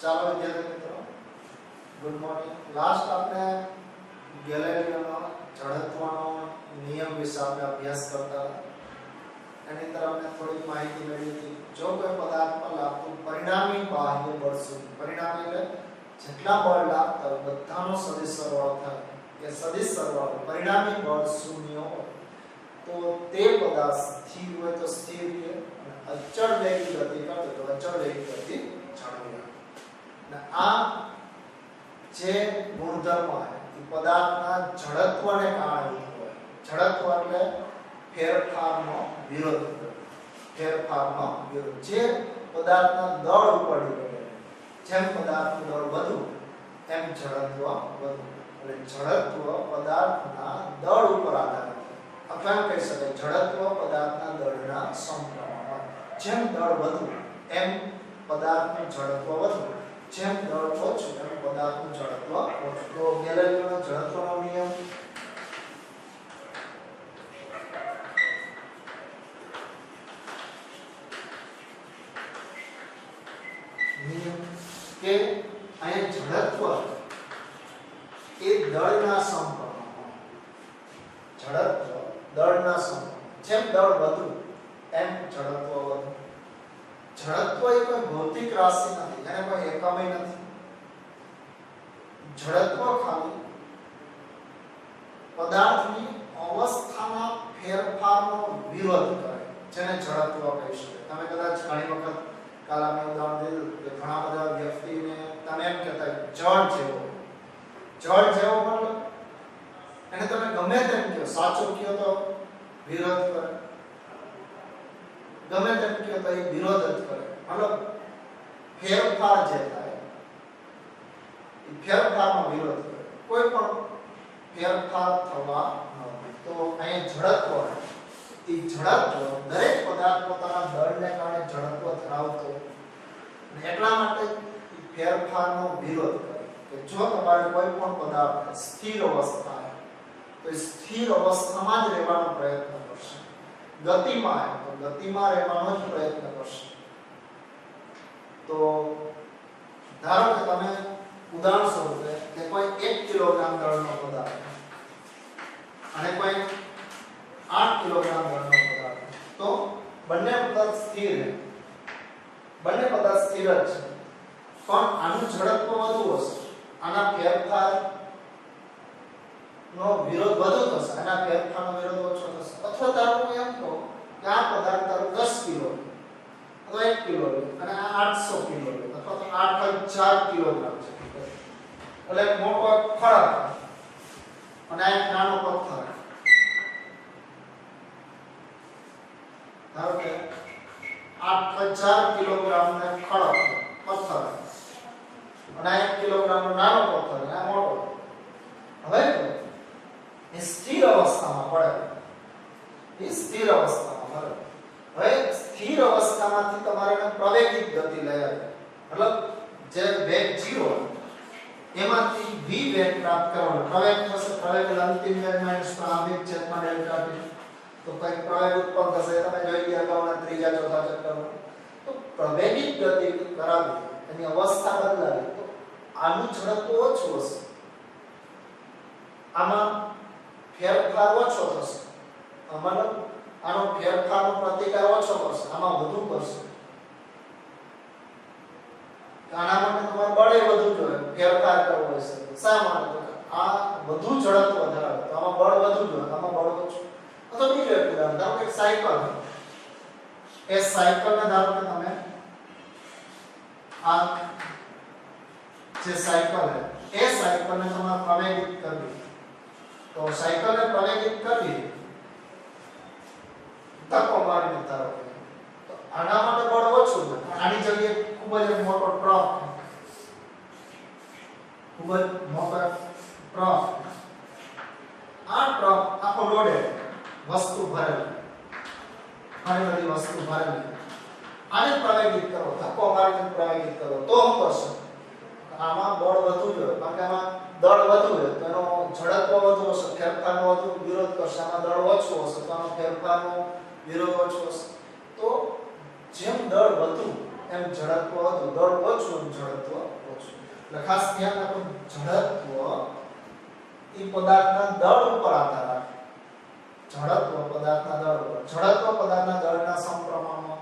ચાલો વિદ્યાર્થી મિત્રો, ગુડ મોર્નિંગ. લાસ્ટ આપણે ગેલેલિયોનો જડત્વનો નિયમ વિશે આપણે અભ્યાસ કરતા હતા. એની અંદર આપણે થોડી માહિતી મેળવી હતી. જો કોઈ પદાર્થ પર લાગતું પરિણામી બાહ્ય બળ શૂન્ય, પરિણામી એટલે જેટલા બળ લાગતા હોય બધાનો સદિશ સરવાળો થાય, કે સદિશ સરવાળો પરિણામી બળ શૂન્ય હોય તો તે પદાર્થ સ્થિર હોય તો સ્થિર રહે, અને અચળ વેગી ગતિ કરતો તો અચળ વેગી ગતિ જાળવી રાખે. અને આ જે ગુણધર્મ છે એ પદાર્થના જડત્વને કારણે હોય. જડત્વ એટલે ફેરફારનો વિરોધ કરે, ફેરફારનો વિરોધ. જે પદાર્થના દળ ઉપર ડિપેન્ડ, જેમ પદાર્થનું દળ વધુ એમ જડત્વ વધુ. એટલે જડત્વ પદાર્થના દળ ઉપર આધારિત છે, અથવા એમ કહી શકાય જડત્વ પદાર્થના દળના સમપ્રમાણમાં. જેમ દળ વધુ એમ પદાર્થનું જડત્વ વધુ, જેમ દળ ઓછું એમ પદાર્થનું જડત્વ ઓછું. તો ગેલેલિયોનો જડત્વનો નિયમ કે અહીંયા જડત્વ એ દળના સમપ્રમાણમાં, જડત્વ દળના સમપ્રમાણમાં. જેમ દળ વધુ એમ જડત્વ વધુ. જડત્વ એ કોઈ ભૌતિક રાશિ નથી, એને કોઈ એકમય નથી. જડત્વ ખાલી પદાર્થની અવસ્થાના ફેરફારનો વિરોધ કરે, જેને જડત્વ કહી શકાય. તમે કદાચ ઘણી વખત કાલ અમે ઉદાહરણ દીધું કે ઘણા બધા વ્યક્તિને તમે એમ કહેતા જળ જેવો, જળ જેવો મતલબ એને તમે ગમે તેમ કહો, સાચું કહો તો વિરોધ કરે, ગમે તેમ કહો તો એ વિરોધ જ કરે. મતલબ ફેરફાર જે થાય એ ફેરફારનો વિરોધ કરે, કોઈ પણ ફેરફાર થવા ન દે. તો અહીં જડત્વ એ જડત્વ દરેક પદાર્થ પોતાના દળને કારણે જડત્વ ધરાવતો, અને એટલા માટે ફેરફારનો વિરોધ કરે. કે જો તમારે કોઈ પણ પદાર્થ સ્થિર અવસ્થા તો એ સ્થિર અવસ્થામાં જ રહેવાનો પ્રયત્ન કરશે, ગતિમાં તો ગતિમાં રહેવાનો જ પ્રયત્ન કરશે. તો ધારો કે તમે ઉદાહરણ સ્વરૂપે કે કોઈ 1 કિલોગ્રામ દળનો પદાર્થ અને કોઈ 8 કિલોગ્રામ દળનો પદાર્થ, તો બંને પદાર્થ સ્થિર છે, બંને પદાર્થ સ્થિર જ છે, પણ આનું જડત્વ વધુ હશે, આના ફેરફાર નો વિરોધ વધુ થશે, આના ફેરફારનો વિરોધ ઓછો થશે. અથવા ધારો કે એમ કહો કે આ પદાર્થ ધારો 10 કિલો અથવા 1 કિલો અને આ 800 કિલો અથવા તો 8000 કિલોગ્રામ છે, એટલે મોટો ફરક અને એક નાનો પથ્થર. ધારો કે 8000 કિલોગ્રામ ને ખડક પથ્થર અને 1 કિલોગ્રામ નો નાનો પથ્થર અને આ મોટો. હવે એ સ્થિર અવસ્થામાં પડે, એ સ્થિર અવસ્થામાં પડે. હવે સ્થિર અવસ્થામાંથી તમારે પ્રવેગિત ગતિ લઈ આવે, મતલબ જે વેગ 0 એમાંથી v વેગ પ્રાપ્ત કરવાનો. પ્રવેગ થશે, પ્રવેગ એટલે અંતિમ વેગ માઈનસ પ્રારંભિક છેદમાં ડેલ્ટા t. તો કઈ પ્રવેગ ઉત્પન્ન થશે, તમે જોઈ ગયા અગાઉના ત્રીજા ચોથા ચક્રમાં. તો પ્રવેગિત ગતિ કરાવી એની અવસ્થા બદલાવી તો આનું ઝડપ ઓછું હશે, આમાં ફેરફાર ઓછો થશે, મતલબ આનો ફેરફારનો પ્રતિકાર ઓછો કરશે, આમાં વધુ કરશે. આના માટે તમારે બળે વધુ જોઈએ, ફેરફાર કરવો હોય છે. શા માટે? આ વધુ ઝડપ વધારે, તો આમાં બળ વધુ જોઈએ, આમાં બળ ઓછું. તો બીજું એક ઉદાહરણ, ધારો કે સાયકલ, એ સાયકલને ધારો કે તમે આ જે સાયકલ છે એ સાયકલને તમારે પ્રવેગિત કરવી, તો સાયકલને પ્રવેગિત કરવી ધક્કો મારીને ધારો કે, તો આના માટે બળ ઓછું છે. આની જગ્યાએ ખૂબ જ મોટો ટ્રક, ખૂબ જ મોટો ટ્રક, આ ટ્રક આખો લોડેડ વસ્તુ ભરેલી, ઘણી બધી વસ્તુ ભરેલી, આને પ્રવેગિત કરો, ધક્કો મારીને પ્રવેગિત કરો, તો શું કરશે? આમાં બળ વધુ જોઈએ, કારણ કે આમાં દળ વધુ છે તો એનો ઝડપ વધુ હશે, ફેરફારનો વધુ વિરોધ કરશે. આમાં દળ ઓછું હશે તો આનો ફેરફારનો વિરોધ ઓછો હશે. તો જેમ દળ વધુ એમ ઝડપ વધુ, દળ ઓછું એમ ઝડપ ઓછું. એટલે ખાસ ધ્યાન રાખો, ઝડપ એ પદાર્થના દળ ઉપર આધાર રાખે. ઝડપ પદાર્થના દળ ઉપર. ઝડપ પદાર્થના દળના સમપ્રમાણમાં.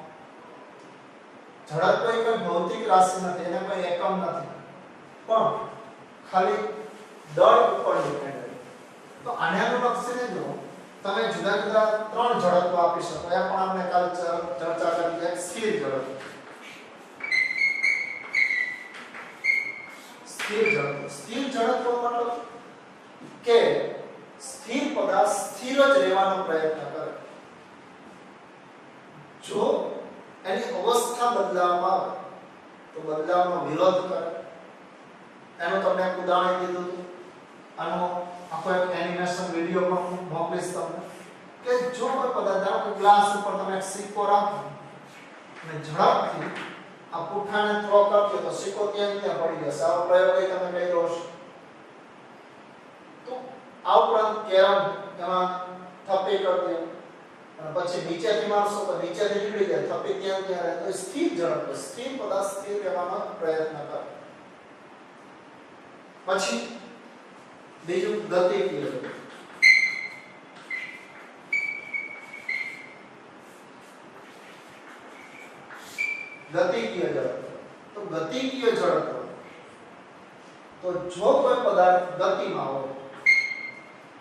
ઝડપ કોઈ ભૌતિક રાશિ નથી, એને કોઈ એકમ નથી, પણ ખાલી દળ ઉપર ડિપેન્ડ છે. તો આને અનુલક્ષીને જો તમે જુદા જુદા ત્રણ ઝડપો આપી શકો. એ પણ આપણે કાલ ચર્ચા કરી. એક સ્થિર ઝડપ. સ્થિર ઝડપ. સ્થિર ઝડપનો મતલબ કે સ્થિર પદાર્થ સ્થિર જ રહેવાનો પ્રયત્ન કરે. જો એની અવસ્થા બદલાવામાં આવે તો બદલાવનો વિરોધ કરે. એનું તમને એક ઉદાહરણ દીધું હતું. આનો આખો એક એનિમેશન વિડિયો પણ મોકલીશ તમને. કે જો કોઈ પદાર્થ ધારો કે ગ્લાસ ઉપર તમે એક સિક્કો રાખો અને ઝડપથી આ પુઠાને થ્રો કરશો તો સિક્કો ત્યાં પડી જશે. આવો પ્રયોગ તમે કર્યો હશે. તો આ ઉપરાંત કેરમ એમાં થપ્પી કરતી અને પછી નીચેથી મારશો તો નીચેથી નીકળી જાય, થપ્પી ત્યાં રહે. તો સ્થિર ઝડપ, સ્થિર પદાર્થ સ્થિર રહેવાનો પ્રયત્ન કરે. પછી બીજું ગતિકીય ઝડપ. ગતિકીય ઝડપ. તો ગતિકીય ઝડપ તો જો કોઈ પદાર્થ ગતિમાં હોય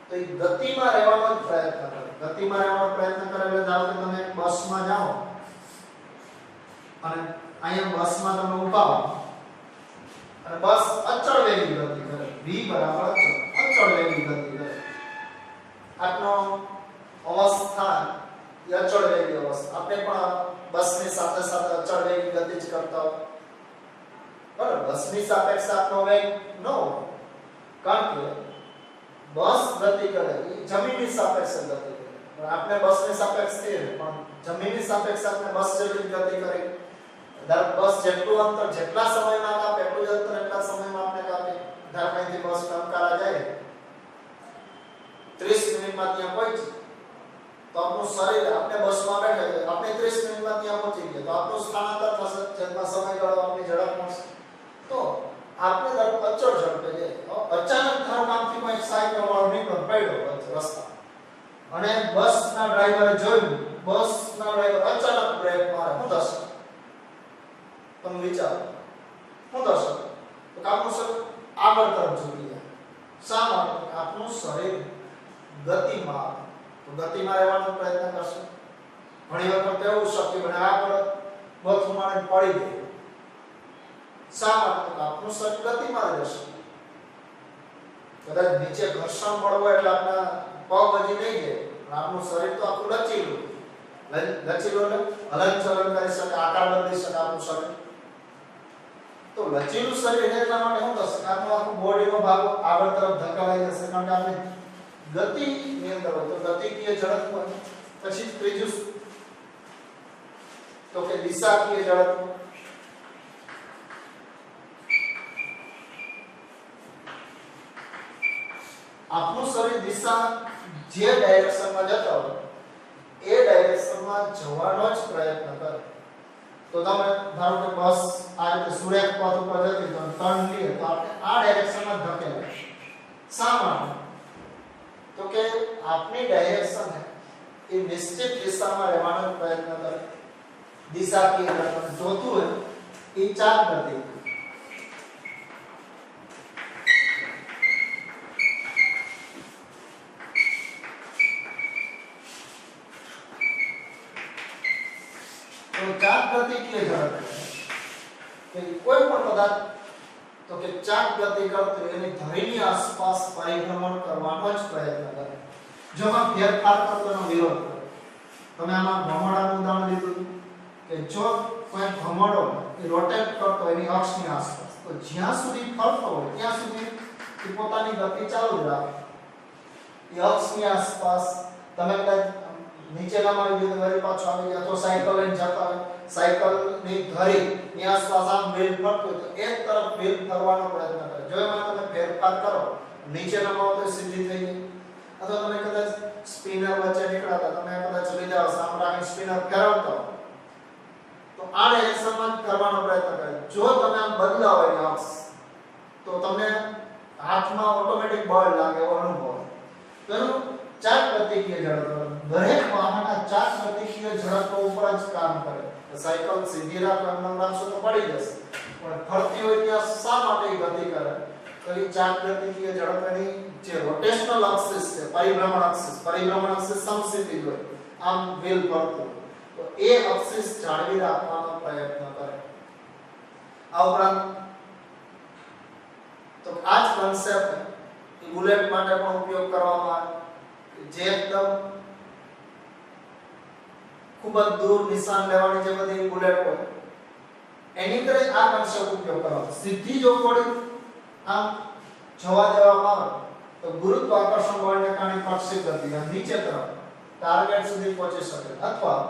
તો એ ગતિમાં રહેવાનો જ પ્રયત્ન કરે. ગતિમાં રહેવાનો પ્રયત્ન કરે એટલે ધારો કે તમે બસમાં જાઓ અને અહીંયા બસમાં તમે ઊભા હો અને બસ અચળ વેગી ગતિ કરે. v બરાબર અચળ વેગી ગતિ કરે. આટલો અવસ્થા એ અચળ વેગી અવસ્થા. આપણે પણ બસની સાથે સાથે અચળ વેગી ગતિ જ કરતા હોય. બરાબર, બસની સાપેક્ષે આપણો વેગ ન હોય, કારણ કે બસ ગતિ કરે એ જમીનની સાપેક્ષે ગતિ કરે. પણ આપણે બસની સાપેક્ષે પણ જમીનની સાપેક્ષે આપણે બસ જેટલી ગતિ કરી. બસ જેટલું અંતર જેટલા સમયમાં કાપે એટલું જ અંતર એટલા સમયમાં આપણે કાપે. ધારો કે અહીંથી બસ ટંકારા જાય 30 મિનિટમાં ત્યાં પહોંચી તો આપણું શરીર, આપણે બસમાં બેઠા છે, આપણે 30 મિનિટમાં ત્યાં પહોંચી ગયા તો આપણું સ્થાનાંતર થશે, જેટલા સમયગાળો આપણી ઝડપ મળશે. તો આપણે દર અચળ ઝડપે છે. અચાનક ધારો કામથી કોઈ સાયકલ વાળો નીકળ્યો પડ્યો રસ્તા અને બસના ડ્રાઈવરે જોયું, બસના ડ્રાઈવર અચાનક બ્રેક મારે, શું થશે? તમે વિચારો શું થશે? તો આપણું શરીર આગળ તરફ ઝૂકી જાય. શા માટે? આપણું શરીર ગતિમાં, તો ગતિમાં રહેવાનો પ્રયત્ન કરશે. ઘણી વખત એવું શક્ય બને આગળ બસ મારે પડી ગઈ. શા માટે? તો આપણું શરીર ગતિમાં રહેશે. કદાચ નીચે ઘર્ષણ બળ હોય એટલે આપણા પગ હજી નહીં જાય, પણ આપણું શરીર તો આખું લચીલું એટલે હલનચલન કરી શકે, આકાર બદલી શકે આપણું શરીર. તો લચીલું શરીર એટલા માટે શું થશે? આપણું આખું બોડીનો ભાગ આગળ તરફ ધકેલાઈ જશે, કારણ કે આપણે ગતિ નિયંત્રણ હોય. તો ગતિકીય ઝડપ હોય. પછી ત્રીજું તો કે દિશાકીય ઝડપ. આપણું શરીર દિશા જે ડાયરેક્શનમાં જતા હોય એ ડાયરેક્શનમાં જવાનો જ પ્રયત્ન કરે. તો તમે ધારો કે બસ આ રીતે સુરેખ પથ ઉપર જતી તો ટર્ન લે તો આપણે આ ડાયરેક્શનમાં ધકેલાય. શા માટે? તો કે આપની ડાયરેક્શન એ નિશ્ચિત દિશામાં રહેવાનો પ્રયત્ન કરે. દિશાકીય ઝડપ જોતું હોય એ ચાર ગતિ. તો ચાર ગતિકીય ઝડપ કે કોઈ પણ પદાર્થ તો કે ચાર ગતિ કરતો એની ધરીની આસપાસ પરિભ્રમણ કરવાનો જ પ્રયત્ન કરે. જો આમાં ફેરફાર કરતો એનો વિરોધ કરે. તમે આમાં ભમરડાનું ઉદાહરણ લીધું કે જો કોઈ ભમરડો એ રોટેટ કરતો એની અક્ષની આસપાસ તો જ્યાં સુધી ફરતો હોય ત્યાં સુધી એ પોતાની ગતિ ચાલુ જ રાખે. એ અક્ષની આસપાસ તમે કદાચ નીચેનામાં વળી પાછો આવી ગયા તો સાયકલ લઈને જતા હોય, સાયકલની ધરીની આસપાસ આમ વ્હીલ ફરતો તો એક તરફ વ્હીલ ફરવાનો પ્રયત્ન કરે. જો એમાં તમે ફેરફાર કરો નીચેનામાં તો સીધી થઈ ગઈ. અથવા તમે કદાચ સ્પિનર વચ્ચે નીકળાતા તમે કદાચ લીધા સામ રાખીને સ્પિનર ફેરવતા તો તો આ ડાયરેક્શનમાં કરવાનો પ્રયત્ન કરે. જો તમે આમ બદલાવો એની અક્ષ તો તમને હાથમાં ઓટોમેટિક બળ લાગે એવો અનુભવ. તો એનું ચાર પ્રતિક્રિય ઝડપ, દરેક વાહનના ચાર પ્રતિક્રિય ઝડપ ઉપર જ કામ કરે. સાયકલ સીધી રાખશો તો પડી જશે, પણ ફરતી હોય ત્યાં શા માટે ગતિ કરે? તો એ ચાર પ્રતિક્રિય ઝડપ એની જે રોટેશનલ એક્સિસ છે, પરિભ્રમણ એક્સિસ સમસ્થિતિ હોય, આમ વ્હીલ ફરતું, તો એ એક્સિસ જાળવી રાખવાનો પ્રયત્ન કરે. આ ઉપરાંત તો આ જ કોન્સેપ્ટ બુલેટ માટે પણ ઉપયોગ કરવામાં આવે, જે એકદમ ખૂબ જ દૂર નિશાન લેવાની જે બધી બુલેટ હોય એની અંદર આ કોન્સેપ્ટ ઉપયોગ કરવાનો. સીધી જો થોડી આમ જવા દેવામાં આવે તો ગુરુત્વાકર્ષણ બળને કારણે પક્ષી ગતિ નીચે તરફ ટાર્ગેટ સુધી પહોંચી શકે, અથવા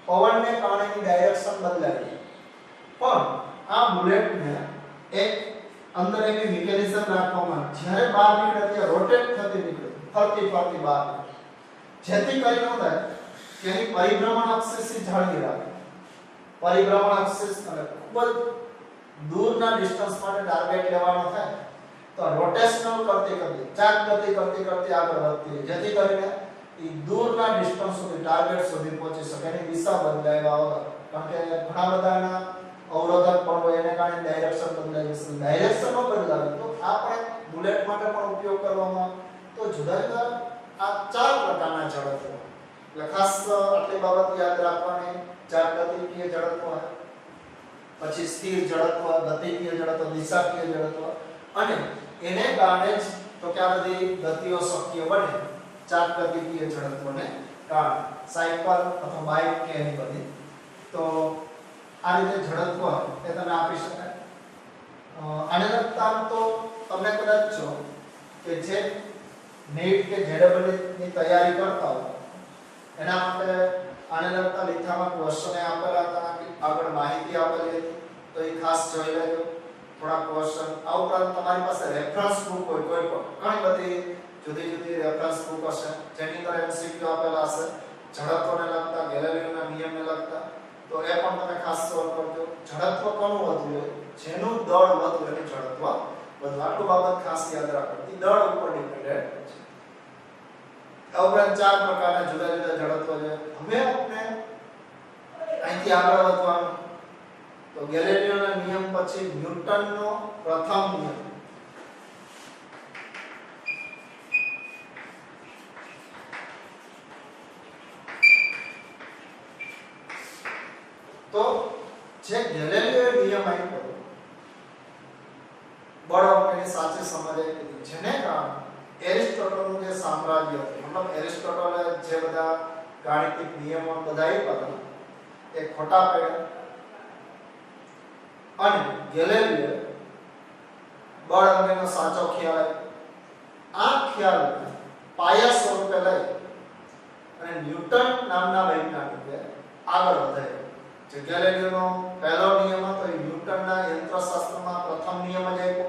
પવનને કારણે ડાયરેક્શન બદલાય. પણ આ બુલેટને એક અંદર એવી મિકેનિઝમ રાખવામાં જ્યારે બહાર નીકળે ત્યારે રોટેટ થતી નીકળે, ફરતી બહાર, જેથી કરી ન થાય કે એની પરિભ્રમણ એક્સિસ જાળવી રાખે. પરિભ્રમણ એક્સિસ અને ખૂબ જ દૂરના ડિસ્ટન્સ માટે ટાર્ગેટ લેવાનો થાય તો રોટેશનલ ચાક ગતિ કરતી આગળ વધતી, જેથી કરીને એ દૂરના ડિસ્ટન્સ સુધી ટાર્ગેટ સુધી પહોંચી શકે. એની દિશા બદલાવ્યા વગર, કારણ કે ઘણા બધાના અવરોધક પણ હોય એને કારણે ડાયરેક્શન બદલાઈ જશે. ડાયરેક્શન નો બદલાવે તો આપણે બુલેટ માટે પણ ઉપયોગ કરવામાં તો જુદા જુદા આ ચાર પ્રકારના ઝડપ હોય. એટલે ખાસ આટલી બાબત યાદ રાખવાની. ચાર ગતિકીય ઝડપ હોય, પછી સ્થિર ઝડપ હોય, ગતિકીય ઝડપ, દિશાકીય ઝડપ, અને એને કારણે જ તો કે આ બધી ગતિઓ શક્ય બને ચાર ગતિકીય ઝડપોને કારણે, સાયકલ અથવા બાઇક કે એની બધી. તો આ રીતે ઝડપ એ તમે આપી શકાય. આને લગતા તો તમને કદાચ છો કે જે નીટ કે જેડબલ ની તૈયારી કરતા હોય એના માટે આને લગતા લેખામાં ક્વેશ્ચન આપેલા હતા, આગળ માહિતી આપેલી હતી, તો એ ખાસ જોઈ લેજો. થોડા ક્વેશ્ચન આ ઉપરાંત તમારી પાસે રેફરન્સ બુક હોય, કોઈ પણ ઘણી બધી જુદી રેફરન્સ બુક હશે જેની અંદર એમસીક્યુ આપેલા હશે ઝડપોને લગતા, ગેલેલિયોના નિયમને લગતા, તો એ પણ તમે ખાસ સોલ્વ કરજો. ઝડપ કોનું વધવું હોય? જેનું દળ વધુ એની ઝડપ વધુ. આટલું બાબત ખાસ યાદ રાખવાની, દળ ઉપર ડિપેન્ડન્ટ છે. આ ઉપરાંત ચાર પ્રકારના જુદા ઝડપો છે. હવે આપણે અહીંથી આગળ વધવાનું તો ગેલેલિયોના નિયમ પછી ન્યૂટનનો પ્રથમ નિયમ. તો જે ગેલેલિયોએ નિયમ આપ્યો બળ અંગની સાચી સમજ આપી, જેને કારણે એરિસ્ટોટલનું જે સામ્રાજ્ય હતું, મતલબ એરિસ્ટોટલે જે બધા ગાણિતિક નિયમો બધા આપ્યા એ ખોટા પડ્યા, અને ગેલેલિયો બળ અંગેનો સાચો ખ્યાલ આ ખ્યાલને પાયા સ્વરૂપે લઈ અને ન્યૂટન નામના વૈજ્ઞાનિકે આગળ વધાર્યો. જે ગેલેલિયોનો પહેલો નિયમ હતો એ ન્યૂટનના યંત્રશાસ્ત્રમાં પ્રથમ નિયમ જ આપ્યો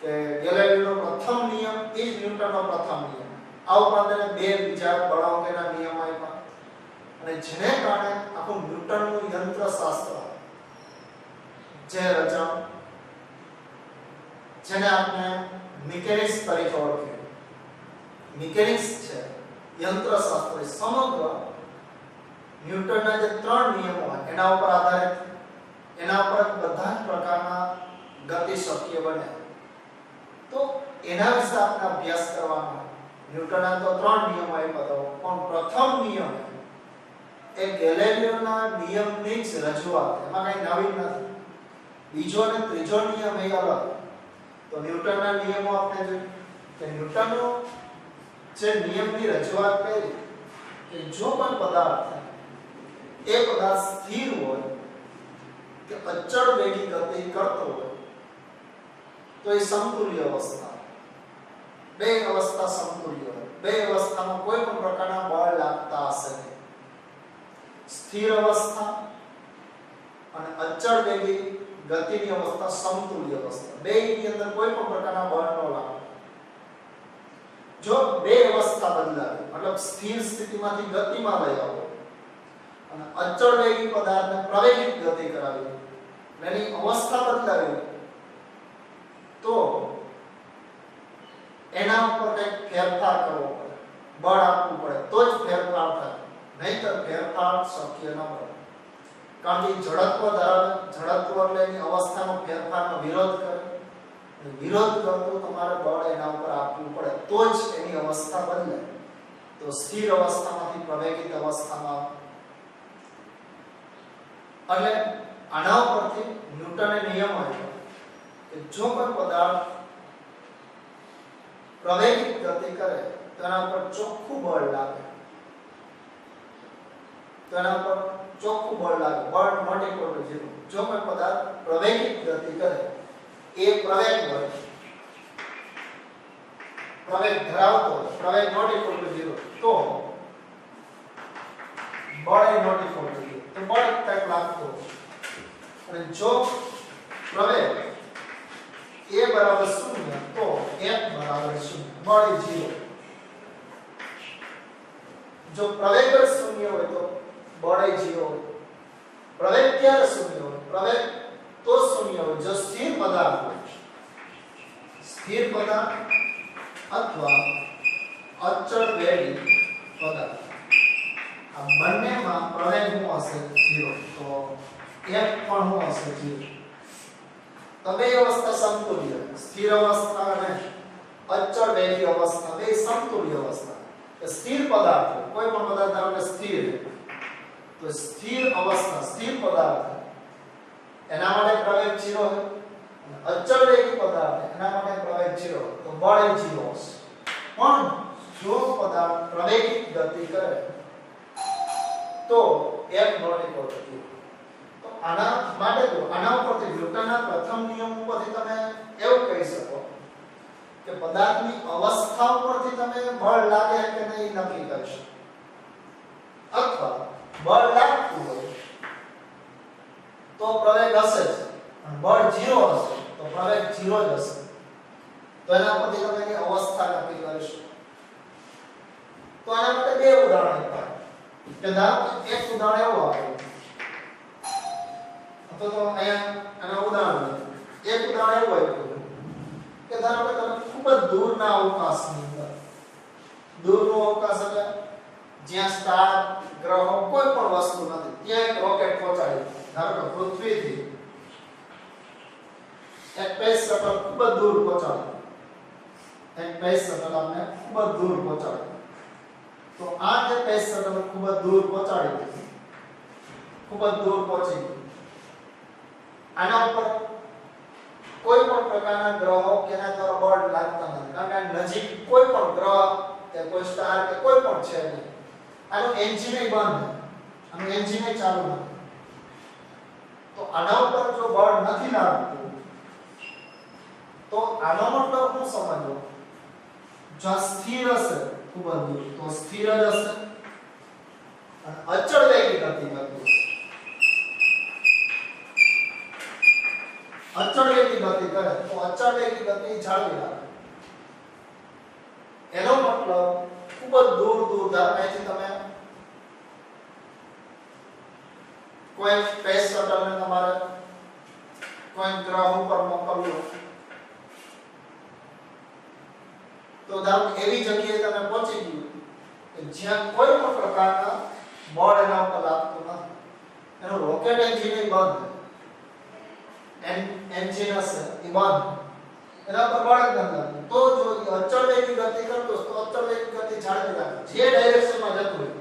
કે ગેલેલિયોનો પ્રથમ નિયમ એ જ ન્યૂટનનો પ્રથમ નિયમ. આ ઉપરાંત એને બે બીજા બળ અંગેના નિયમ આપ્યા, અને જેને કારણે આખું ન્યૂટનનું યંત્રશાસ્ત્ર જે રચના જેને આપણે મિકેનિક્સ તરીકે ઓળખીએ, મિકેનિક્સ છે યંત્રશાસ્ત્ર, સમગ્ર ન્યૂટનના જે ત્રણ નિયમો હોય એના ઉપર આધારિત, એના ઉપર બધા જ પ્રકારના ગતિ શક્ય બને. તો એના વિશે આપણે અભ્યાસ કરવાનો. ન્યૂટનના તો ત્રણ નિયમો આપ્યા હતા, પણ પ્રથમ નિયમ એ ગેલેલિયોના નિયમની જ રજૂઆત, એમાં કઈ નવીન નથી. બીજો અને ત્રીજો નિયમ એ અલગ. તો ન્યૂટનના નિયમો આપણે જોઈએ કે ન્યૂટનનો જે નિયમની રજૂઆત કરી કે જો કોઈ પદાર્થ એ પદાર્થ સ્થિર હોય કે અચળ વેગી ગતિ કરતો હોય તો એ સમતુલ્ય અવસ્થા, બે અવસ્થા સમતુલ્ય હોય, બે અવસ્થામાં કોઈ પણ પ્રકારના બળ લાગતા હશે નહીં. સ્થિર અવસ્થા અને અચળ વેગી ગતિની અવસ્થા સમતુલ્ય અવસ્થા, બેની અંદર કોઈ પણ પ્રકારના બળ ન લાગે. જો બે અવસ્થા બદલાય, મતલબ સ્થિર સ્થિતિમાંથી ગતિમાં લઈ આવો અને અચળ વેગી પદાર્થને પ્રવેગિત ગતિ કરાવી, એની અવસ્થા બદલાવી, તો એના ઉપર કંઈક ફેરફાર કરવો પડે, બળ આપવું પડે, તો જ ફેરફાર થાય, નહીંતર ફેરફાર શક્ય ન બને. કારણ કે જડત્વ ધરાવે, જડત્વ એટલે એની અવસ્થાનો ફેરફારનો વિરોધ કરે, વિરોધ કરતું તમારે બળ એના ઉપર આપવું પડે, તો જ એની અવસ્થા બદલે. તો સ્થિર અવસ્થામાંથી પ્રવેગિત અવસ્થામાં, એટલે આના ઉપરથી ન્યૂટને નિયમ આપ્યો કે જો કોઈ પદાર્થ પ્રવેગિત ગતિ કરે તો એના પર ચોખ્ખું બળ લાગે, તો એના પર ચોખ્ખું બળ લાગે, બળ નોટ ઇક્વલ ટુ 0. જો કોઈ પદાર્થ પ્રવેગિત ગતિ કરે, એ પ્રવેગ હોય, પ્રવેગ ધરાવતો હોય, પ્રવેગ નોટ ઇક્વલ ટુ 0, તો બળ એ નોટ ઇક્વલ ટુ 0, તો બળ કંઈક લાગતો હોય. અને જો પ્રવેગ a બરાબર 0, તો f બરાબર 0, બળ એ 0. જો પ્રવેગ જ 0 હોય તો બળ એ 0 હોય. પ્રવેગ ક્યારે 0 હોય? પ્રવેગ તો 0 હોય જો સ્થિર પદાર્થ હોય, સ્થિર પદાર્થ અથવા અચળ વેગી પદાર્થ, આ બંનેમાં પ્રવેગ શું હશે? 0. તો f પણ શું હશે? 0. તો બે અવસ્થા સમતુલ્ય, સ્થિર અવસ્થા અને અચળ વેગી અવસ્થા બે સમતુલ્ય અવસ્થા. સ્થિર પદાર્થ, કોઈ પણ પદાર્થ ધારો કે સ્થિર, તો સ્થિર અવસ્થા, સ્થિર પદાર્થ એના માટે પ્રવેગ 0 હોય, અને અચળ વેગી પદાર્થ એના માટે પ્રવેગ 0 હોય, તો બળ એ 0 હશે. પણ જો પદાર્થ પ્રવેગિત ગતિ કરે તો f નોટ ઇક્વલ ટુ 0. તો આના માટે તો આના ઉપરથી ન્યૂટનના પ્રથમ નિયમ ઉપરથી તમે એવું કહી શકો કે પદાર્થની અવસ્થા ઉપરથી તમે બળ લાગે કે નહીં નક્કી કરી શકો, અથવા બળ લાગતું હોય તો પ્રવેગ હશે જ, અને બળ 0 હશે તો પ્રવેગ 0 જ હશે. તો એના પરથી તમે એની અવસ્થા નક્કી કરી શકો. તો આના માટે બે ઉદાહરણ આપ્યા કે ધારો કે એક ઉદાહરણ એવું આપ્યું, તો અહીંયા આના ઉદાહરણ એક ઉદાહરણ એવું આપ્યું કે ધારો કે તમે ખૂબ જ દૂરના અવકાશની અંદર, દૂરનો અવકાશ એટલે જ્યાં સ્ટાર, ગ્રહો, કોઈ પણ વસ્તુ નથી, ત્યાં એક રોકેટ પહોંચાડી, ધારો કે પૃથ્વીથી એક સ્પેસ શટલ ખૂબ જ દૂર પહોંચાડી, એક સ્પેસ શટલ આપણે ખૂબ જ દૂર પહોંચાડી. તો આ જે સ્પેસ શટલ ખૂબ જ દૂર પહોંચાડી, ખૂબ જ દૂર પહોંચી, આના ઉપર કોઈ પણ પ્રકારના ગ્રહો કે એના દ્વારા બળ લાગતા નથી, કારણ કે નજીક કોઈ પણ ગ્રહ કે કોઈ સ્ટાર કે કોઈ પણ છે નહીં. આનું એન્જિન બંધ, આનું એન્જિન ચાલુ નથી. તો આના ઉપર જો બળ નથી લાગતું તો આનો મતલબ શું સમજો? જો સ્થિર હશે ખૂબ જ દૂર તો સ્થિર જ હશે, અને અચળ વેગી ગતિ કરતું હશે. અચળ વેગી ગતિ કરે તો અચળ વેગી ગતિ જાળવી રાખે. એનો મતલબ ખૂબ જ દૂર દૂર ધારણાથી તમે કોઈ સ્પેસ શટલને તમારે કોઈ ગ્રહ ઉપર મોકલ્યો, તો ધારો કે એવી જગ્યાએ તમે પહોંચી ગયું કે જ્યાં કોઈ પણ પ્રકારના બળ એના ઉપર લાગતું નથી, એનું રોકેટ એન્જિન બંધ, એન્જિન હશે એ બંધ, એના પર બળ જ નથી લાગતું, તો જો અચળ વેગી ગતિ કરતો તો અચળ વેગી ગતિ જાળવી રાખે, જે ડાયરેક્શનમાં જતું હોય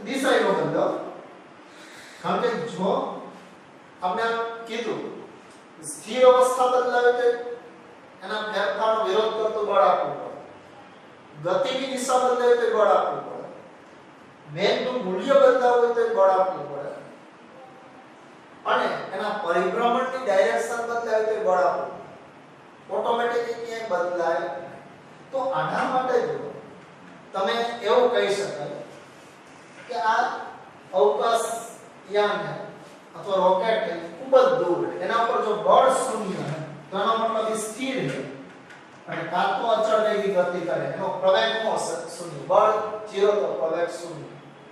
દિશા એનો બદલો. કારણ કે જો આપણે કીધું સ્થિર અવસ્થા બદલાવે તો એના ફેરફારનો વિરોધ કરતું બળ આપવું પડે, ગતિની દિશા બદલાવે તો બળ આપવું પડે, વેગનું મૂલ્ય બદલાવું હોય તો બળ આપવું પડે, અને એના પરિભ્રમણની ડાયરેક્શન બદલાવે તો બળ આપવું પડે. ઓટોમેટિકલી ક્યાંય બદલાય. તો આના માટે જો તમે એવું કહી શકાય કે આ અવકાશ યાન અથવા રોકેટ ખૂબ જ દૂર, એના પર જો બળ શૂન્ય है તો એનો મતલબ એ સ્થિર है, અને કાં તો અચળ વેગી ગતિ કરે, એનો પ્રવેગ નો શૂન્ય, બળ 0 તો પ્રવેગ શૂન્ય,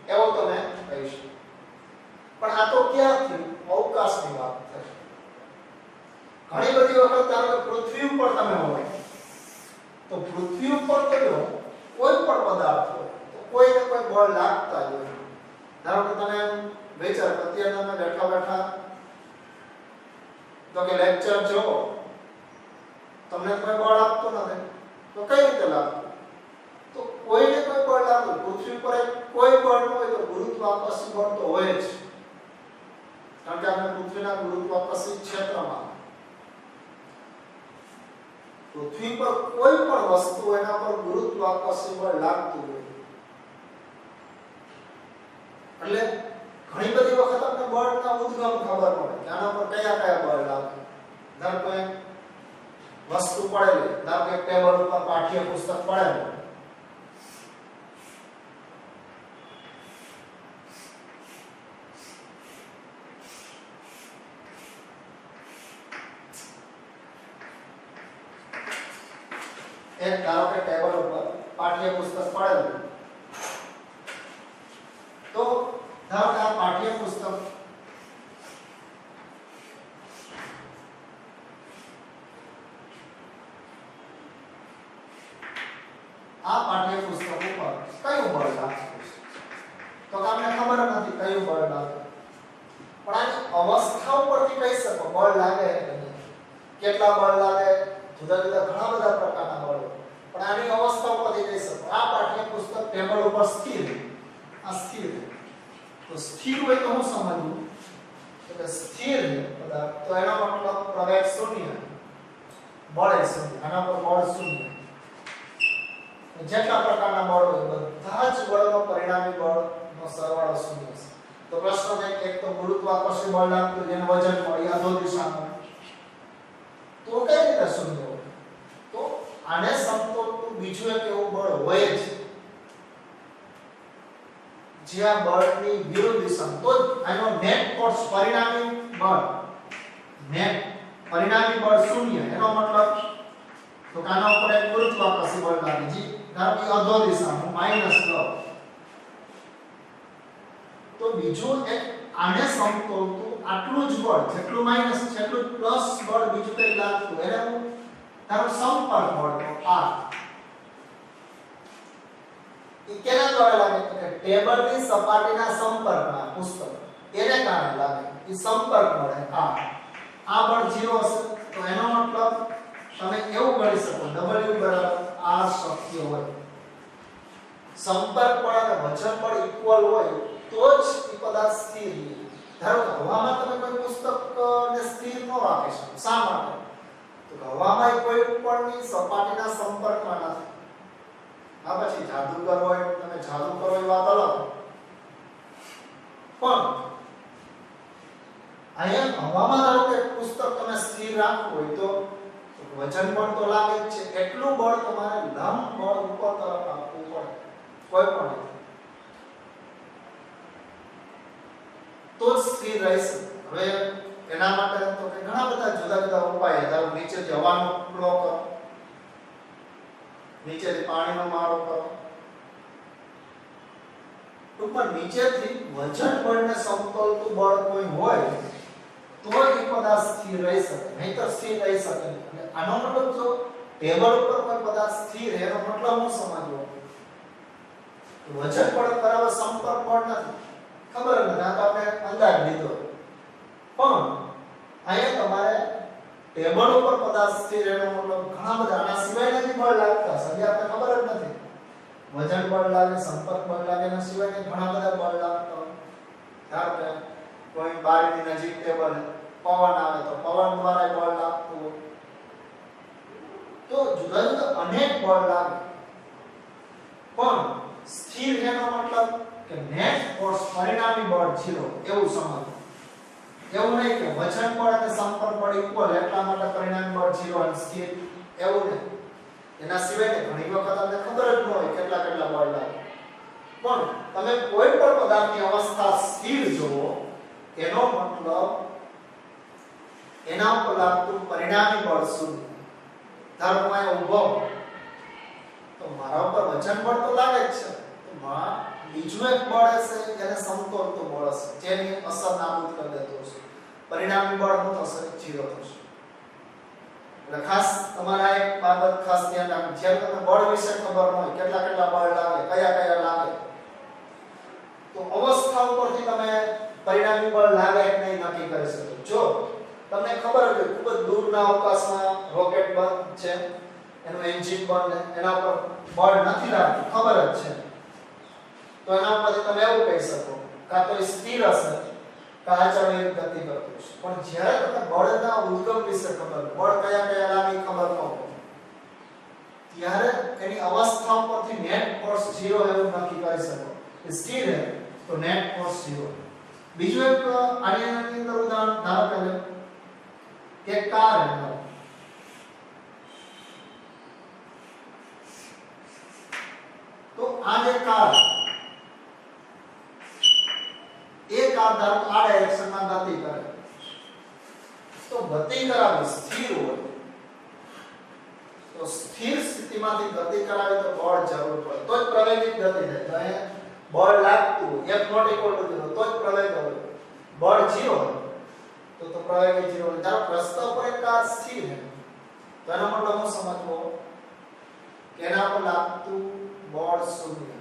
એવું તમે કહી શકો. પણ આ તો ક્યાંથી અવકાશની વાત છે. ઘણી બધી વખત ધારો કે પૃથ્વી ઉપર તમે હોય તો પૃથ્વી ઉપર તો જો કોઈ પણ પદાર્થ હોય તો કોઈ ને કોઈ બળ લાગતા જ હોય. ધારો કે તમે વિચાર અત્યારે તમે બેઠા બેઠા તો કે લેક્ચર જો તમને કોઈ બળ આપતું નથી તો કઈ રીતે લાગતું? તો કોઈને કોઈ બળ લાગતું. પૃથ્વી પર કોઈ બળ ન હોય તો ગુરુત્વાકર્ષણ બળ તો હોય જ, કારણ કે આપણે પૃથ્વીના ગુરુત્વાકર્ષણ ક્ષેત્રમાં પૃથ્વી પર કોઈ પણ વસ્તુ એના પર ગુરુત્વાકર્ષણ બળ લાગતું હોય. એટલે ઘણી બધી વખત આપણે બળના ઉદ્ગમ ખબર પડે કે આના પર કયા કયા બળ લાગે. ધારો કે વસ્તુ પડેલી, ધારો કે ટેબલ ઉપર પાઠ્ય પુસ્તક પડેલું, એક ધારો કે ટેબલ ઉપર પાઠ્ય પુસ્તક પડેલું, તો ધારો કે આ પાઠ્ય પુસ્તક ઉપર કયું બળ લાગશે? તો તમને ખબર નથી કયું બળ લાગે, પણ આની અવસ્થા ઉપરથી કહી શકો બળ લાગે કે નહીં. કેટલા બળ લાગે? જુદા જુદા ઘણા બધા પ્રકારના બળ, પણ આની અવસ્થા ઉપરથી કહી શકો. આ પાઠ્ય પુસ્તક ટેબલ ઉપર સ્થિર, આ સ્થિર. તો સ્થિર હોય તો હું સમજવું કે સ્થિર પદાર્થ, તો એનો મતલબ પ્રવેગ શૂન્ય, બળ શૂન્ય, આના પર બળ શૂન્ય. જેટલા પ્રકારના બળ હોય બધા જ બળનો પરિણામી બળનો સરવાળો શૂન્ય છે. તો પ્રશ્ન છે કે એક તો ગુરુત્વાકર્ષણ બળ લાગતું જેનું વજન મળી અધો દિશામાં, તો કઈ રીતે શૂન્ય હોય? તો આને સમતોલનું બીજું એક એવું બળ હોય જ જ્યાં બળની વિરુદ્ધ દિશામાં, તો આનો નેટ ફોર્સ પરિણામી બળ, નેટ પરિણામી બળ શૂન્ય. એનો મતલબ તો આના ઉપર એક ગુરુત્વાકર્ષણ બળ લાગે છે, ધારો કે અધો દિશામાં માઈનસ લો, તો બીજું એક આને સમતોલતું આટલું જ બળ, જેટલું માઈનસ છે એટલું પ્લસ બળ બીજું કઈ લાગતું, એને હું ધારો સંપર્ક બળ તો આ એ કેના દ્વારા લાગે કે ટેબલની સપાટીના સંપર્કમાં પુસ્તક એને કારણે લાગે, એ સંપર્ક મળે. આ બળ 0 હશે તો એનો મતલબ તમે એવું કરી શકો W બરાબર R શક્ય હોય. સંપર્ક બળ અને વજન બળ ઇક્વલ હોય તો જ એ પદાર્થ સ્થિર રહે. ધારો કે હવામાં તમે કોઈ પુસ્તકને સ્થિર ન રાખી શકો. શા માટે? તો હવામાં કોઈ ઉપરની સપાટીના સંપર્કમાં નથી. આ પછી જાદુગર હોય, તમે જાદુ કરો એ વાત અલગ, પણ અહીંયા હવામાં ધારો કે પુસ્તક તમે સ્થિર રાખવું હોય તો વજન બળ તો લાગે જ છે, એટલું બળ તમારે લંબ બળ ઉપર તરફ આપવું પડે કોઈ પણ, તો જ સ્થિર રહેશે. હવે એના માટે તો કે ઘણા બધા જુદા જુદા ઉપાય. ધારો નીચેથી હવાનો ફ્લો કરો, નીચેથી પાણીનો મારો કરો, ટૂંકમાં નીચેથી વજન બળને સમતોલતું બળ કોઈ હોય તો એ પદાર્થ સ્થિર રહી શકે, નહીં તો સ્થિર રહી શકે નહીં. આનો મતલબ જો ટેબલ ઉપર કોઈ પદાર્થ સ્થિર એનો મતલબ હું સમજવો વજન બળ બરાબર સંપર્ક બળ નથી, ખબર નથી, આ તો આપણે અંદાજ લીધો. પણ અહીંયા તમારે ટેબલ ઉપર પદાર્થ સ્થિર એનો મતલબ ઘણા બધા આના સિવાયના જે બળ લાગતા છે આપણે ખબર જ નથી. વજન બળ લાગે, સંપર્ક બળ લાગે, એના સિવાયના ઘણા બધા બળ લાગતા હોય. ધારો કે કોઈ બારીની નજીક ટેબલ પવન આવે તો પવન દ્વારા બળ લાગતું હોય. તો જુદા જુદા અનેક બળ લાગે, પણ સ્થિર એનો મતલબ કે નેટ ફોર્સ પરિણામી બળ 0 એવું સમજો. એવું નહીં કે વજન બળ અને સંપર્ક બળ ઇક્વલ એટલા માટે પરિણામી બળ 0 અને સ્થિર, એવું નહીં. એના સિવાય ઘણી વખત તમને ખબર જ ન હોય કેટલા કેટલા બળ લાગે, પણ તમે કોઈ પણ પદાર્થની અવસ્થા સ્થિર જોવો એનો મતલબ એના ઉપર લાગતું પરિણામી બળ શૂન્ય. ધારો કે ઊભો તો મારા ઉપર વજન બળ તો લાગે જ છે, તો બીજું એક બળ હશે જેને સમતોલતું બળ હશે, જેની અસર નાબૂદ કરી દેતું હશે. પરિણામી બળ શું થશે? 0 થશે. એટલે ખાસ તમારા એક બાબત ખાસ ધ્યાન રાખો, જ્યારે તમને બળ વિશે ખબર ન હોય, કેટલા કેટલા બળ લાગે, કયા કયા લાગે, તો અવસ્થા ઉપરથી તમે પરિણામી બળ લાગે કે નહીં નક્કી કરી શકો. જો તમને ખબર હોય કે ખૂબ જ દૂરના અવકાશમાં રોકેટ બંધ છે, એનું એન્જિન બંધ, એના પર બળ નથી લાગતું, ખબર જ છે, તો એના ઉપરથી તમે એવું કહી શકો કાં તો એ સ્થિર હશે કાં અચળ ગતિ કરતું હશે. પણ જ્યારે તમને બળના ઉદ્ગમ વિશે ખબર, બળ કયા કયા લાગે ખબર ન હોય, ત્યારે એની અવસ્થા ઉપરથી નેટ ફોર્સ 0 એવું નક્કી કરી શકો. એ સ્થિર હે તો નેટ ફોર્સ 0. બીજું એક આની અંદર ઉદાહરણ ધારો કે કાર હે, તો આ જે કાર, એ કાર ધારો આ ડાયરેક્શનમાં ગતિ કરે, તો ગતિ કરાવી સ્થિર હોય, તો સ્થિર સ્થિતિમાંથી ગતિ કરાવી તો બળ જરૂર પડે, તો જ પ્રવેગિત ગતિ થાય. તો અહીંયા બળ લાગતું F not equal to 0 તો જ પ્રવેગ હોય, બળ 0 હોય તો પ્રવેગ 0 હોય. ધારો રસ્તા પર એક કાર સ્થિર છે, તો એનો મતલબ હું સમજવો કે એના પર લાગતું બળ 0.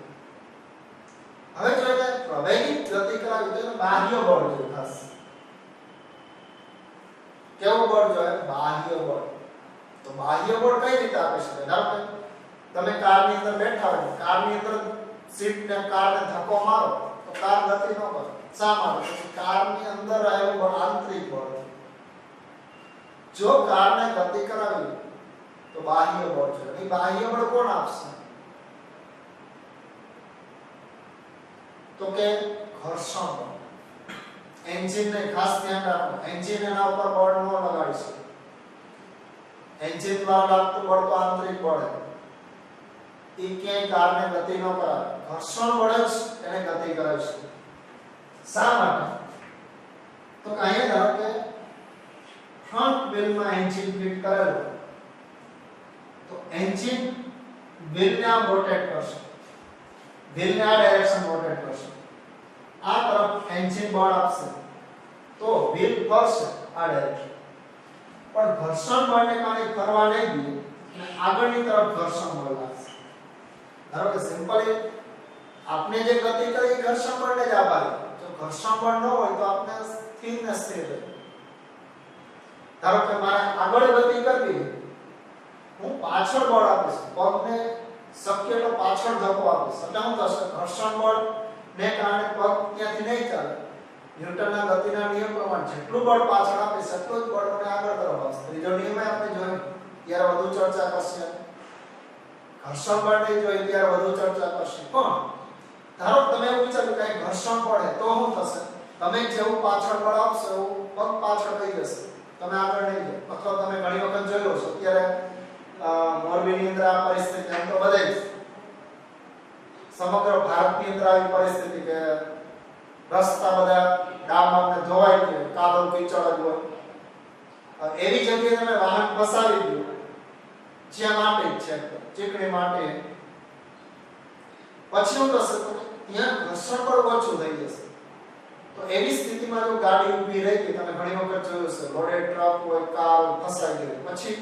હવે જો એને પ્રવેગિત ગતિ કરાવી તો એને બાહ્ય બળ જોઈએ. ખાસ કેવું બળ જોઈએ? બાહ્ય બળ. તો બાહ્ય બળ કઈ રીતે આપી શકે? ધારો કે તમે કારની અંદર બેઠા હોય, કારની અંદર સીટ ને કારને ધક્કો મારો તો કાર ગતિ ન કરે. શા માટે? કારની અંદર રહેલું બળ આંતરિક બળ. જો કારને ગતિ કરાવી તો બાહ્ય બળ છે. એ બાહ્ય બળ કોણ આપશે? તો કે ઘર્ષણ બળ. એન્જિન ને ખાસ ધ્યાન રાખો, એન્જિન એના ઉપર બળ ન લગાડી શકે. એન્જિન દ્વારા લાગતું બળ તો આંતરિક બળ છે, એ ક્યાંય કારને ગતિ ન કરાવે. ઘર્ષણ બળ જ એને ગતિ કરાવી શકે. શા માટે? તો અહીંયા ધારો કે ફ્રન્ટ વ્હીલમાં એન્જિન ફિટ કરેલું, તો એન્જિન વ્હીલને આમ રોટેટ કરશે, વ્હીલને આ ડાયરેક્શન રોટેટ કરશે, આ તરફ એન્જિન બળ આપશે તો વ્હીલ ફરશે આ ડાયરેક્શન. પણ ઘર્ષણ બળને કારણે ફરવા નહીં દે અને આગળની તરફ ઘર્ષણ બળ લાગશે. ધારો કે સિમ્પલી આપણે જે ગતિ કરી ઘર્ષણ બળને જ આભારી. જો ઘર્ષણ બળ ન હોય તો આપણે સ્થિર ને સ્થિર રહે. ધારો કે મારે આગળ ગતિ કરવી, હું પાછળ બળ આપીશ, પગને શક્ય તો પાછળ ધક્કો આપીશ, એટલે શું થશે? ઘર્ષણ બળ ને કારણે પગ ત્યાંથી નહીં ચાલે. ન્યૂટનના ગતિના નિયમ પ્રમાણે જેટલું બળ પાછળ આપીશ એટલું જ બળ મને આગળ તરફ આવશે. ત્રીજો નિયમ આપણે જોયો ત્યારે વધુ ચર્ચા કરશે. ઘર્ષણ બળને જોઈએ ત્યારે વધુ ચર્ચા કરશે. પણ ધારો તમે એવું વિચાર્યું કે ઘર્ષણ પડે તો શું થશે? તમે જેવું પાછળ બળ આપશો એવું પગ પાછળ થઈ જશે, તમે આગળ નહીં જાઓ. અથવા તમે ઘણી વખત જોયો છો ત્યારે મોરબીની અંદર આ પરિસ્થિતિ, એમ તો બધે જ સમગ્ર ભારતની અંદર આવી પરિસ્થિતિ કે રસ્તા બધા ડામર ને ધોવાઈ ગયો, કાદવ કીચડ જ હોય, એવી જગ્યાએ તમે વાહન ફસાવી દો જ્યાં માટી છે, ચીકણી માટી, પછી શું થશે? ત્યાં ઘર્ષણ બળ ઓછું થઈ જશે. તો એવી સ્થિતિમાં જો ગાડી ઊભી રહી ગઈ, તમે ઘણી વખત જોયું છે લોડેડ ટ્રક હોય, કાર ફસાઈ ગઈ, પછી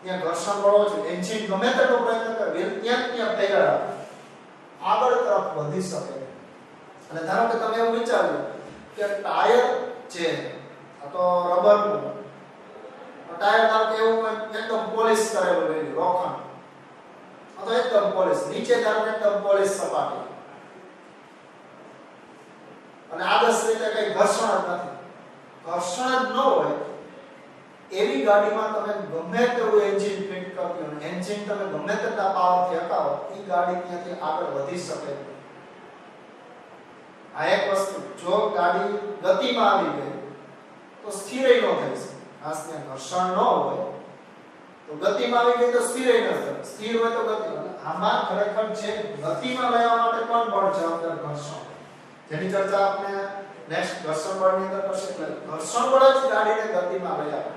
ત્યાં ઘર્ષણ બળ ઓછું, એન્જિન ગમે તેટલો પ્રયત્ન કરે ત્યાં ફેરવા આગળ તરફ વધી શકે. અને ધારો કે તમે એવું વિચાર્યું કે ટાયર છે, આ તો રબરનું ટાયર, ધારો કે એવું એકદમ પોલિશ કરેલું હોય, લોખંડ, આ તો એકદમ પોલિશ, નીચે ધારો કે એકદમ પોલિશ સપાટી, અને આદર્શ રીતે કઈ ઘર્ષણ જ નથી. ઘર્ષણ જ ન હોય એવી ગાડીમાં તમે ગમે તેવું એન્જિન ફિટ કરી દો, એન્જિન તમે ગમે તેટલા પાવરથી હકાવો, એ ગાડી ત્યાંથી આગળ વધી શકે. આ એક વસ્તુ, જો ગાડી ગતિમાં આવી ગઈ તો સ્થિર ન થઈ શકે. ખાસ ત્યાં ઘર્ષણ ન હોય તો ગતિમાં આવી ગઈ તો સ્થિર ન થાય, સ્થિર હોય તો ગતિ. આમાં ખરેખર છે ગતિમાં લેવા માટે પણ બળ જવાબદાર ઘર્ષણ, જેની ચર્ચા આપણે નેક્સ્ટ ઘર્ષણ બળની અંદર કરશે. ઘર્ષણ બળ જ ગાડીને ગતિમાં લઈ આવે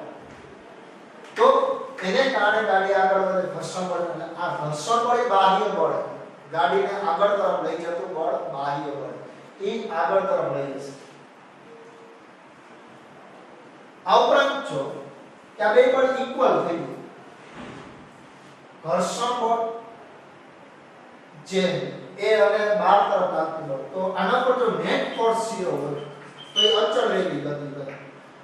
તો એને કારણે ગાડી આગળ વધે. ઘર્ષણ બળ, આ ઘર્ષણ બળ એ બાહ્ય બળ, ગાડીને આગળ તરફ લઈ જતું બળ બાહ્ય બળ એ આગળ તરફ લઈ જશે. આ ઉપરાંત જો કે આ બે બળ ઇક્વલ થઈ ગયું. ઘર્ષણ બળ જે એ અને બહાર તરફ લાગતું બળ, તો આના પર જો નેટ ફોર્સ 0 હોય તો એ અચળ વેગની ગતિ કરે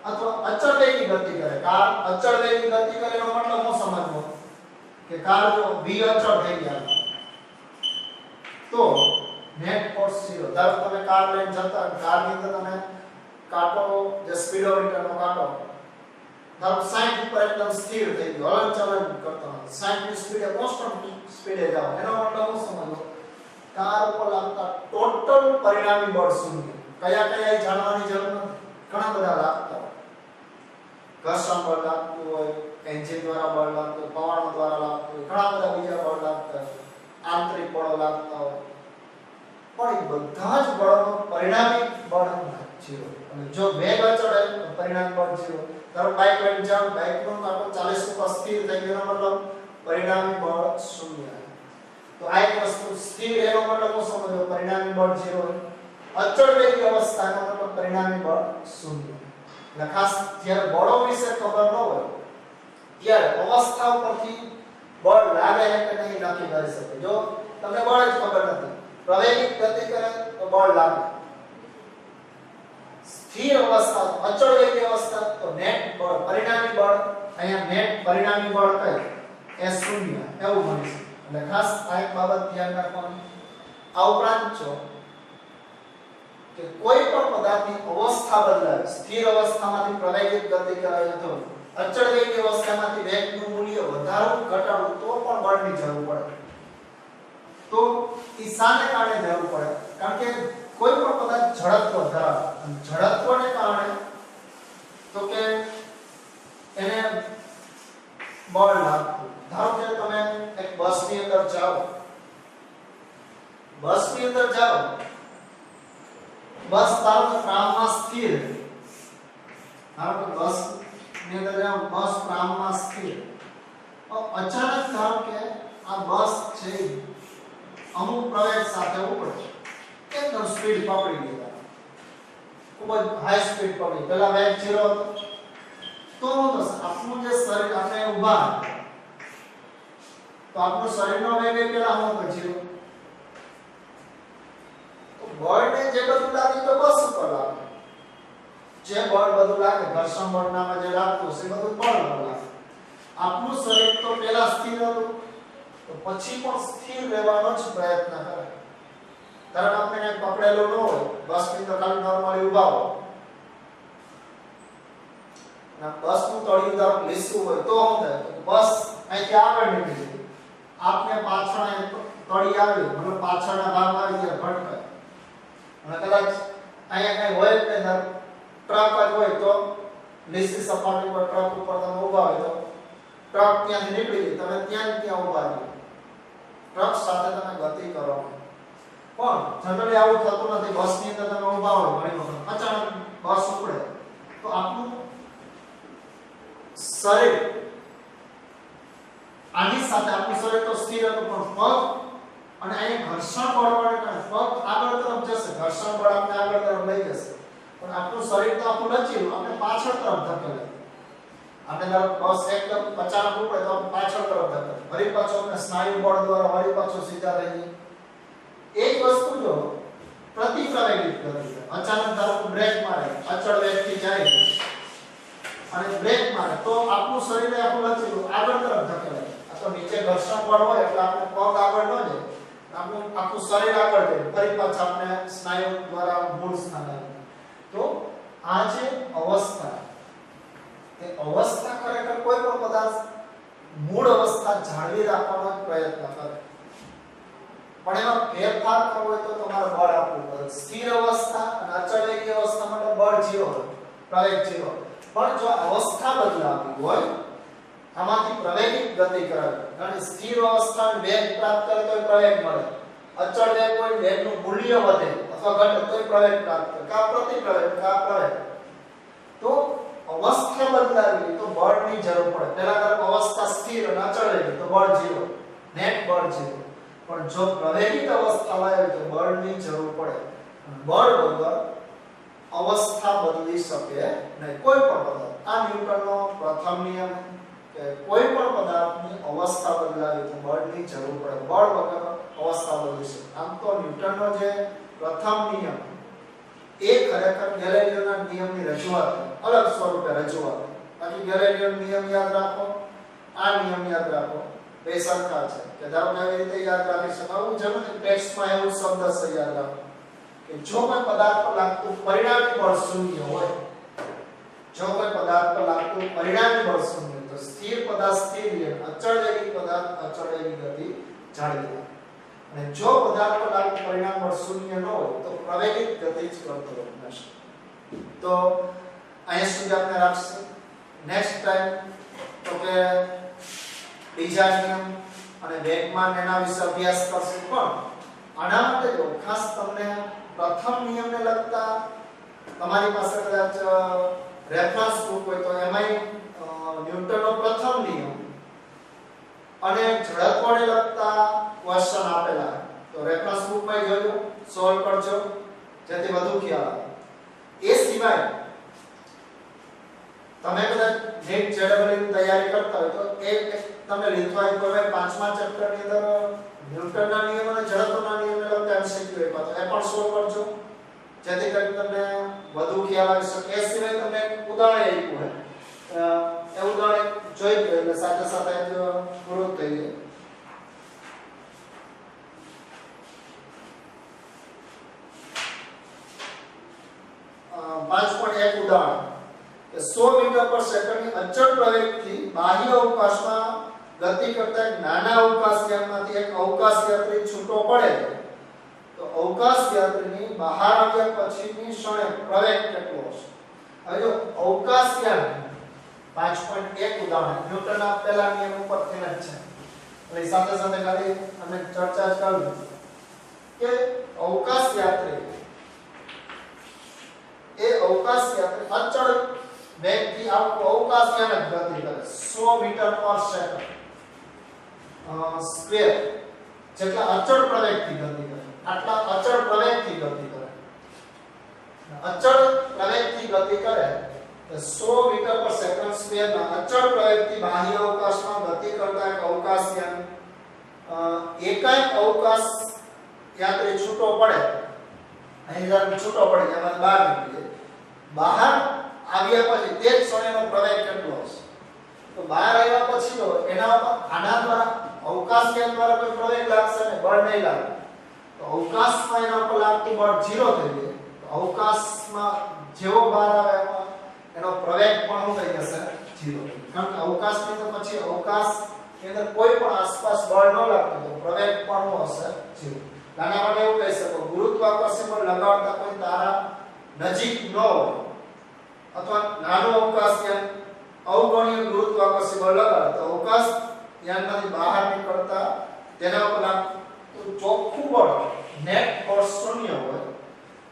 અથવા અચળ વેગની ગતિ કરે. કાર અચળ વેગની ગતિ કરે એનો મતલબ હું સમજવો કે કાર જો v અચળ થઈ ગયા તો નેટ ફોર્સ 0. ધારો તમે કાર લઈને જતા, કારની અંદર તમે કાંટો જે સ્પીડોમીટરનો કાંટો ધારો 60 ઉપર એકદમ સ્થિર થઈ ગયો, હલનચલન કરતો નથી, 60 ની સ્પીડે કોન્સ્ટન્ટ સ્પીડે જાવ, એનો મતલબ હું સમજો કાર ઉપર લાગતા ટોટલ પરિણામી બળ શૂન્ય. કયા કયા એ જાણવાની જરૂર નથી, ઘણા બધા લાગતા હોય. ઘર્ષણ બળ લાગતું હોય, એન્જિન દ્વારા બળ લાગતું હોય, પવન દ્વારા લાગતું હોય, ઘણા બધા બીજા બળ લાગતા હોય, આંતરિક બળો લાગતા હોય, પણ એ બધા જ બળનો પરિણામી બળ 0. અને જો વેગ અચળ હોય તો પરિણામી બળ 0. ધારો બાઇક લઈને જાવ, બાઇકનો કાંટો 40 ઉપર સ્થિર થઈ ગયો, એનો મતલબ પરિણામી બળ 0. તો આ એક વસ્તુ સ્થિર, એનો મતલબ હું સમજો પરિણામી બળ 0. અચળ વેગી અવસ્થા, એનો મતલબ પરિણામી બળ 0. એટલે ખાસ જ્યારે બળો વિશે ખબર ન હોય ત્યારે અવસ્થા ઉપરથી બળ લાગે કે નહીં નક્કી કરી શકે. જો તમને બળ જ ખબર નથી, પ્રવેગિક ગતિ કરે તો બળ લાગે, સ્થિર અવસ્થા અચળ વેગી અવસ્થા તો નેટ બળ પરિણામી બળ, અહીંયા નેટ પરિણામી બળ કઈ એ 0 એવું બની છે. એટલે ખાસ આ એક બાબત ધ્યાન રાખવાની. આ ઉપરાંત જો કે કોઈ પણ પદાર્થની અવસ્થા બદલાય, સ્થિર અવસ્થામાંથી પ્રવેગિક ગતિ કરે તો અચળ વેગી અવસ્થામાંથી વેગનું મૂલ્ય વધારવું ઘટાડવું તો પણ બળની જરૂર પડે. તો ઈ શાને કારણે જરૂર પડે? કારણ કે કોઈ પણ પદાર્થ જડત્વ ધરાવે અને જડત્વને કારણે તો કે એને બળ લાગતું. ધારો કે તમે એક બસની અંદર જાઓ, બસની અંદર જાઓ, બસ ધારો કે પ્રામમાં સ્થિર, ધારો કે બસ ની અંદર જાઓ, બસ પ્રામમાં સ્થિર, અચાનક ધારો કે આ બસ છે અમુક પ્રવેગ સાથે ઉપડે, એકદમ સ્પીડ પકડી લીધા, ખૂબ જ હાઈ સ્પીડ પકડી, પેલા વેગ 0 હતો તો આપણું જે શરીર આપણે ઊભા તો આપણું શરીરનો વેગ એ પેલા હું હતો 0. તો બળને જે બધું લાગે તો બસ ઉપર લાગે, જે બળ બધું લાગે ઘર્ષણ બળ નામે જે લાગતું છે બધું બળ લાગે. આપણું શરીર તો પેલા સ્થિર હતું તો પછી પણ સ્થિર રહેવાનો જ પ્રયત્ન કરે. કારણ આપણે પકડેલો ન હોય, બસ ની તો ખાલી નોર્મલી ઊભા હોય, ના બસ નું તળિયું ધારો લીસું હોય તો શું થાય, બસ અહીંથી આગળ નીકળી જાય, આપને પાછળ તળી આવી મતલબ પાછળના ભાગમાં આવી જાય ભટકાય, અને કદાચ અહીંયા કઈ હોય કે ટ્રક જ હોય તો લીસી સપાટી પર ટ્રક ઉપર તમે ઊભા હોય તો ટ્રક ત્યાંથી નીકળી જાય, તમે ત્યાં ઊભા રહો, ટ્રક સાથે તમે ગતિ કરો. પણ જનરલી આવું થતું નથી. બસ ની અંદર તમે ઊભા હોય, ઘણી વખત અચાનક બસ ઉપડે તો આપણું શરીર આની સાથે આપણું શરીર તો સ્થિર હતું પણ પગ અને અહીં ઘર્ષણ બળ વડે પગ આગળ તરફ જશે, ઘર્ષણ બળ આપણે આગળ તરફ લઈ જશે, પણ આપણું શરીર તો આપણું લચીલું, આપણે પાછળ તરફ ધકેલે. આપણે બસ એકદમ અચાનક ઉપડે તો આપણે પાછળ તરફ ધકેલે, વળી પાછો આપણે સ્નાયુ બળ દ્વારા વળી પાછો સીધા થઈ જઈએ. એક વસ્તુ જો પ્રતિપ્રવેગિક ગતિ, અચાનક ધારો કે બ્રેક મારે, અચળ વેગથી જાય અને બ્રેક મારે તો આપણું શરીર આપણું લચીલું આગળ તરફ ધકેલે. આ તો નીચે ઘર્ષણ બળ હોય એટલે આપણે પગ આગળ ન જાય, આપણું આખું શરીર આગળ જાય, ફરી પાછા આપણે સ્નાયુ દ્વારા મૂળ સ્થાન આવે. તો આ જે અવસ્થા, એ અવસ્થા ખરેખર કોઈ પણ પદાર્થ મૂળ અવસ્થા જાળવી રાખવાનો પ્રયત્ન કરે, પણ એમાં ફેરફાર કરવો હોય તો તમારે બળ આપવું પડે. સ્થિર અવસ્થા અને અચળ વેગી અવસ્થા માટે બળ 0 હોય, પ્રવેગ 0. પણ જો અવસ્થા બદલાવી હોય, આમાંથી પ્રવેગિક ગતિ કરાવી, અને સ્થિર અવસ્થામાં વેગ પ્રાપ્ત કરે તો પ્રવેગ મળે, અચળ વેગ હોય વેગનું મૂલ્ય વધે અથવા ઘટે તો પ્રવેગ પ્રાપ્ત કરે, કા પ્રતિપ્રવેગ કા પ્રવેગ. તો અવસ્થા બદલાવી તો બળની જરૂર પડે. પહેલા તરફ અવસ્થા સ્થિર અને અચળ રહી તો બળ 0, નેટ બળ 0. પણ પણ જો પ્રવેગિત અવસ્થા લાવે તો બળની જરૂર પડે. બળ વગર અવસ્થા બદલી શકે નહીં કોઈ પણ પદાર્થ. આ ન્યૂટનનો પ્રથમ નિયમ કે કોઈ પણ પદાર્થની અવસ્થા બદલાવી તો બળની જરૂર પડે. બળ વગર અવસ્થા બદલી શકે. આમ તો ન્યૂટનનો જે પ્રથમ નિયમ એ ખરેખર ગેલેલિયોના નિયમની રજૂઆત અલગ સ્વરૂપે રજૂઆત. બાકી ગેલેલિયોનો નિયમ યાદ રાખો, આ નિયમ યાદ રાખો, બે સરખા છે. કે ધારો કે આવી રીતે યાદ રાખી શકાય. હું જેમ ટેક્સ્ટમાં એવું શબ્દ છે યાદ રાખો કે જો કોઈ પદાર્થ પર લાગતું પરિણામી બળ શૂન્ય હોય, જો કોઈ પદાર્થ પર લાગતું પરિણામી બળ શૂન્ય તો સ્થિર પદાર્થ સ્થિર રહે, અચળ વેગી પદાર્થ અચળ વેગી ગતિ જાળવી રાખે. અને જો પદાર્થ પર લાગતું પરિણામ બળ શૂન્ય ન હોય તો પ્રવેગિત ગતિ જ કરતો રહેશે. તો અહીંયા સુધી આપણે રાખશું. નેક્સ્ટ ટાઈમ તો કે બીજા નિયમ અને વેગમાન એના વિશે અભ્યાસ કરશું. પણ આના માટે જો ખાસ તમને પ્રથમ નિયમને લગતા તમારી પાસે કદાચ રેફરન્સ બુક હોય તો એમાંય ન્યૂટનનો પ્રથમ નિયમ અને ઝડપને લગતા ક્વેશ્ચન આપેલા તો રેફરન્સ બુકમાં જોજો, સોલ્વ કરજો જેથી વધુ ખ્યાલ આવે. એ સિવાય તમે કદાચ નેટ જેડબલઈ ની તૈયારી કરતા હોય તો એ તમે લીધવા કોઈ પાંચમા ચેપ્ટરની અંદર ન્યૂટનના નિયમ અને ઝડપના નિયમને લગતા એમસીક્યુ આપ્યા તો એ પણ સોલ્વ કરજો જેથી કરીને તમને વધુ ખ્યાલ આવી શકે. એ સિવાય તમને ઉદાહરણ આપ્યું હોય એ ઉદાહરણ જોઈ લો એટલે સાથે સાથે પૂરું થઈ જાય. 5.1 ઉદાહરણ કે 100 મીટર પર સેકન્ડની અચળ પ્રવેગથી બાહ્ય અવકાશમાં ગતિ કરતા એક નાના અવકાશયાનમાંથી એક અવકાશયાત્રી છૂટો પડે તો અવકાશયાત્રીની બહાર આવ્યા પછીની ક્ષણે પ્રવેગ કેટલો હશે? હવે જો અવકાશયાન 5.1 ઉદાહરણ ન્યૂટનના પહેલા નિયમ ઉપરથી જ છે એટલે સાથે સાથે ખાલી અમે ચર્ચા કરી કે અવકાશયાત્રી અચળ વેગથી આખું અવકાશયાન ગતિ કરે 100 મીટર પર સેકન્ડ સ્ક્વેર જેટલા અચળ પ્રવેગથી ગતિ કરે. આટલા અચળ પ્રવેગથી ગતિ કરે. અચળ પ્રવેગથી ગતિ કરે તો 100 મીટર પર સેકન્ડ સ્ક્વેરના અચળ પ્રવેગથી બાહ્ય અવકાશમાં ગતિ કરતા એક અવકાશયાન એકાએક અવકાશ યાત્રી છૂટો પડે. અહીં જ્યારે છૂટો પડે એમાં બહાર નીકળે. બહાર આવ્યા પછી તે જ ક્ષણેનો પ્રવેગ કેટલો હશે? તો બહાર આવ્યા પછી તો એના આના દ્વારા અવકાશયાન દ્વારા કોઈ પ્રવેગ લાગશે ને બળ નહીં લાગે. તો અવકાશમાં એના ઉપર લાગતું બળ 0 થઈ જાય. તો અવકાશમાં જેવો બહાર આવે એમાં એનો પ્રવેગ પણ થઈ જશે 0. કારણ કે અવકાશની તો પછી અવકાશની અંદર કોઈ પણ આસપાસ બળ ન લાગતું તો પ્રવેગ પણ હશે 0. આના માટે એવું કહી શકો ગુરુત્વાકર્ષણ બળ લગાડતા કોઈ તારા નજીક ન હોય અથવા નાનો અવકાશયાન અવગણ્ય ગુરુત્વાકર્ષણ બળ લગાડે તો અવકાશયાનમાંથી બહાર નીકળતા તેના ઉપર લાગતું ચોખ્ખું બળ નેટ ફોર્સ 0 હોય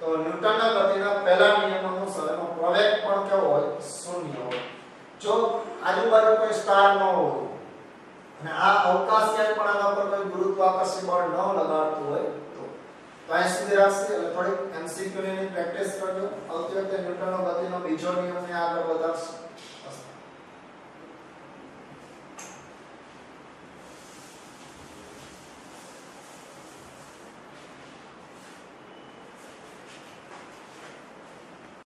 તો ન્યૂટનના ગતિના પહેલા નિયમ અનુસાર એનો પ્રવેગ પણ કેવો હોય? 0 હોય. જો આજુબાજુ કોઈ સ્ટાર ન હોય અને આ અવકાશયાન પણ આના પર કોઈ ગુરુત્વાકર્ષણ બળ ન લગાડતું હોય તો અહીં સુધી રાખશે. એટલે થોડીક એમસીક્યુ ની પ્રેક્ટિસ કરજો. આવતી વખતે ન્યૂટનનો ગતિનો બીજો નિયમ